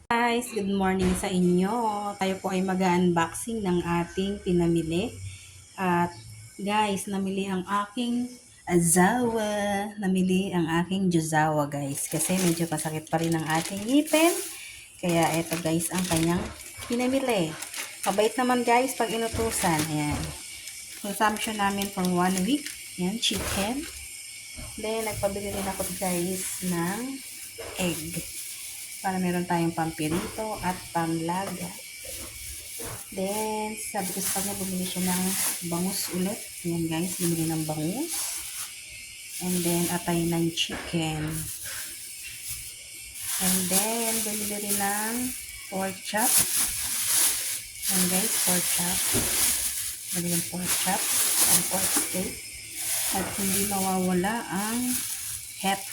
Guys, good morning sa inyo. Tayo po ay mag-unboxing ng ating pinamili. At guys, namili ang aking azawa. Namili ang aking juzawa guys. Kasi medyo pasakit pa rin ang ating ngipin. Kaya eto guys ang kanyang pinamili. Mabait naman guys pag inutusan. Ayan. Consumption namin for 1 week. Ayan, chicken. Then, nagpabili rin ako guys ng egg. Para meron tayong pampirito at pamlaga. Then, sabi ko sa kanya, bumili siya ng bangus ulit. Yan guys, bumili ng bangus. And then, atay ng chicken. And then, bumili rin ng pork chop. Yan guys, pork chop. Bumili ng pork chop and pork steak. At hindi mawawala ang het.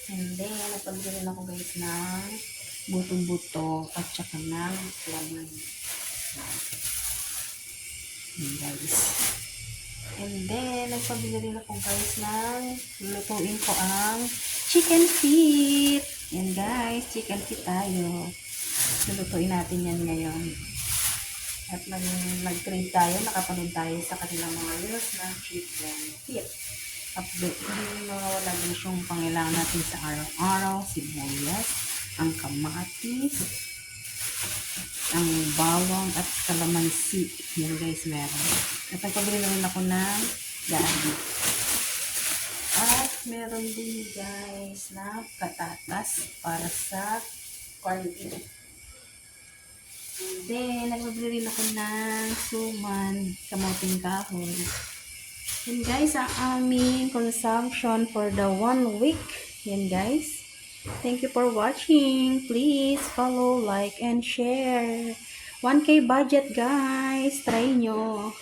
And then, napagdala rin ako guys ng buto-buto at saka ng laman. And guys. And then, nagpabili rin ako guys ng lutuin ko ang chicken feet. Yan guys, chicken feet tayo. Lulutuin natin yan ngayon. At nag-trade tayo, nakapanood tayo sa kanilang mga reels ng chicken feet. Update, hindi mawala din yung pangailangan natin sa araw-araw, sibuyas, ang kamatis, ang bawang at kalamansi. Yan guys, meron. At nagpabili na rin ako ng garlic. At meron din guys na patatas para sa corned beef. Then, nagpabili rin ako ng suman, kamuting kahoy. Yan guys, ang aming consumption for the 1 week. Yan guys. Thank you for watching. Please follow, like, and share. 1K budget guys. Try nyo.